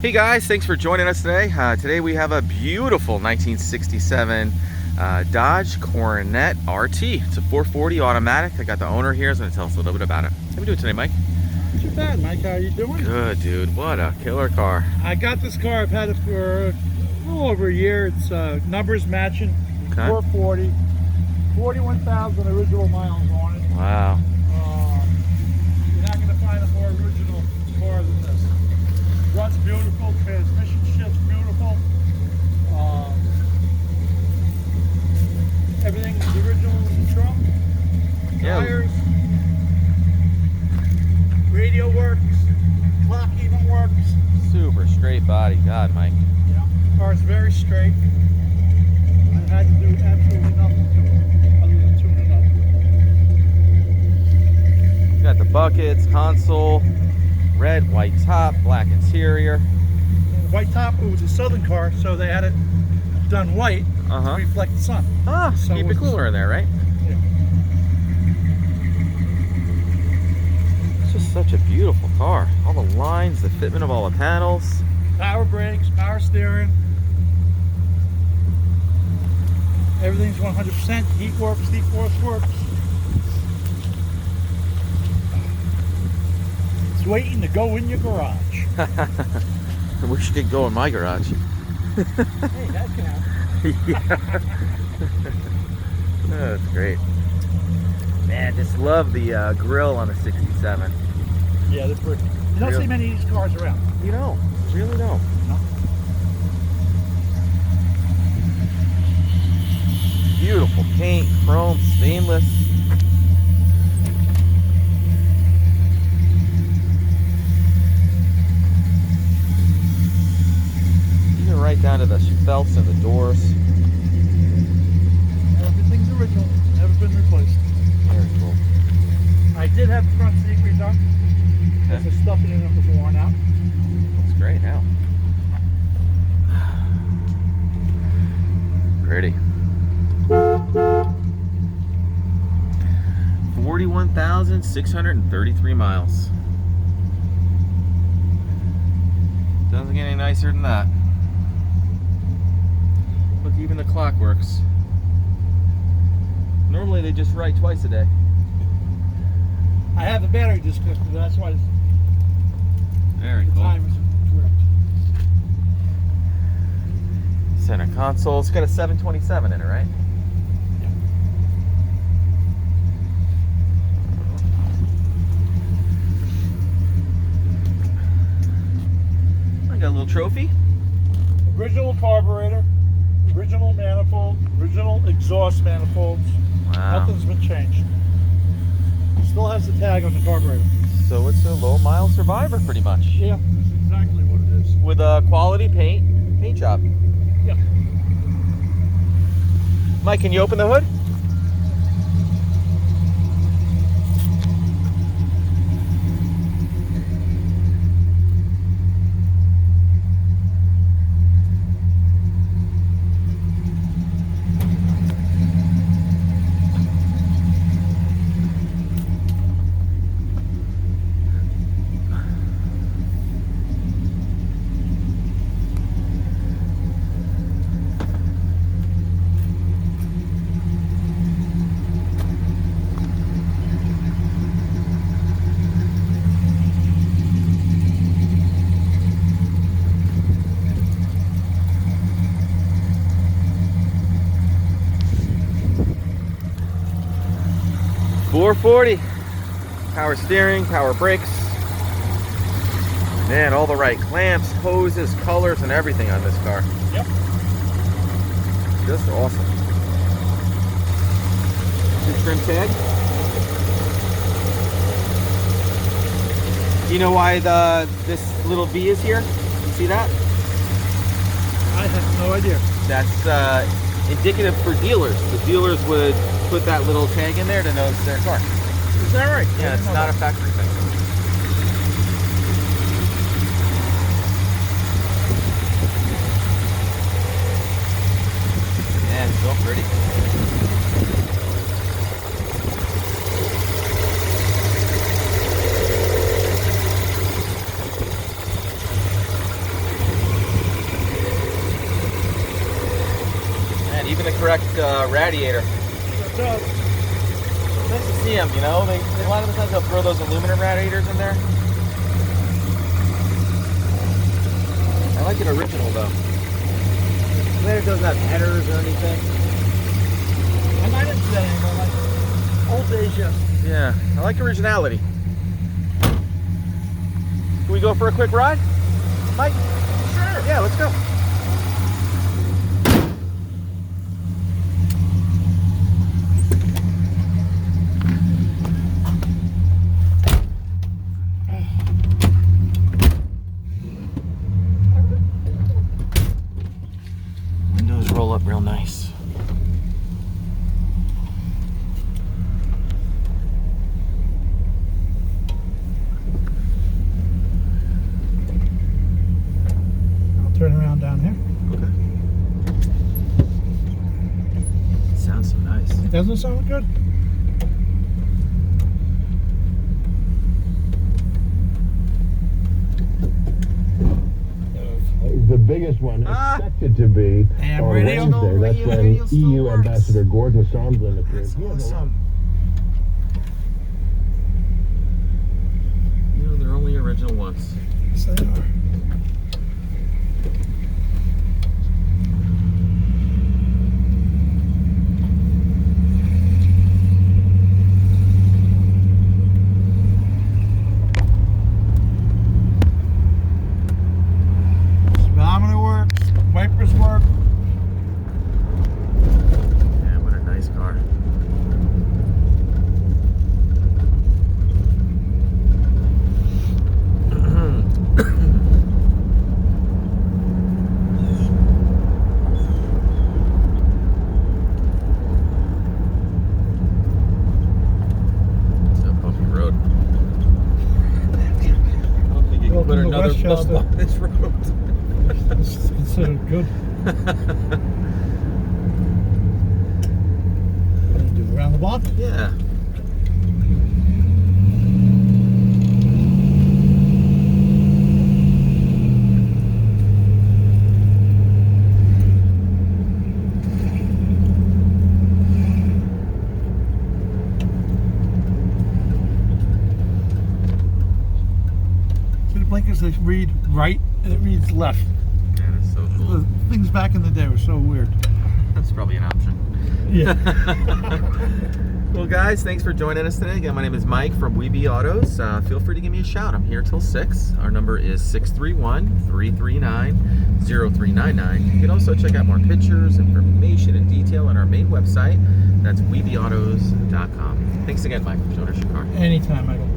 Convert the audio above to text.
Hey guys, thanks for joining us today. Today we have a beautiful 1967 Dodge Coronet RT. It's a 440 automatic. I got the owner here. He's going to tell us a little bit about it. How we doing today, Mike? Not too bad, Mike. How are you doing? Good, dude. What a killer car. I got this car. I've had it for a little over a year. It's numbers matching. Okay. 440, 41,000 original miles on it. Wow. You're not going to find a more original car than this. Runs beautiful. Transmission shifts beautiful. Everything's original in the trunk. Yeah. Tires. Radio works. Clock even works. Super straight body. God, Mike. Yeah. Car's very straight. I had to do absolutely nothing to it other than tune it up. Got the buckets, console, red, white top, black interior. The white top, it was a southern car, so they had it done white to reflect the sun. Ah, So keep it cooler in there, right? Yeah. It's just such a beautiful car. All the lines, the fitment of all the panels. Power brakes, power steering. Everything's 100%. Heat works, heat force works. It's waiting to go in your garage. I wish you could go in my garage. Hey, that can happen. Yeah. Oh, that's great. Man, just love the grill on the 67. Yeah, they're pretty. You don't see many of these cars around. You don't. You really don't. No. Beautiful paint, chrome, stainless. Even right down to the belts and the doors. Everything's original, never been replaced. Very cool. I did have the front seat redone because the stuffing in it was worn out. Looks great now. Pretty. 41,633 miles. Doesn't get any nicer than that. Look, even the clock works. Normally they just write twice a day. I have the battery disconnected, that's why Very the cool. time isn't correct. Center console. It's got a 727 in it, right? I got a little trophy. Original carburetor, original manifold, original exhaust manifolds. Wow. Nothing's been changed. Still has the tag on the carburetor. So it's a low mile survivor pretty much. Yeah, that's exactly what it is. With a quality paint job. Yeah. Mike, can you open the hood? .440, power steering, power brakes. Man, all the right clamps, hoses, colors, and everything on this car. Yep. Just awesome. Good trim tag. You know why this little V is here? You see that? I have no idea. That's indicative for dealers. The dealers would put that little tag in there to know it's their car. Is that right? Yeah, it's not a factory thing. Man, it's so pretty. correct radiator. It does. Nice to see them, you know. A lot of the times they'll throw those aluminum radiators in there. I like it original though. Glad it doesn't have headers or anything. I'm not into that anymore. Like old days, yes. Yeah, I like originality. Can we go for a quick ride, Mike? Sure. Yeah, let's go. Windows roll up real nice. Turn around down here. Okay. Sounds so nice. It doesn't sound good. The biggest one expected to be Damn on radio. Wednesday. That's when Radio still EU works. Ambassador Gordon Sondland appeared. That's He has a lot- awesome. You know, they're only original ones. Yes, they are. Speedometer works. Wipers work. Yeah, what a nice car. It's a bumpy road. I don't think you can Welcome put to another bump Westchester. on this road. This is considered good. Do around the block. Yeah. See the blinkers, they read right and it reads left. Yeah, that's so The cool. things back in the day were so weird. That's probably an option. Yeah. Well, guys, thanks for joining us today. Again, my name is Mike from WeBe Autos. Feel free to give me a shout. I'm here till 6. Our number is 631-339-0399. You can also check out more pictures, information, and detail on our main website. That's webeautos.com. Thanks again, Mike, for showing us your car. Anytime, Michael.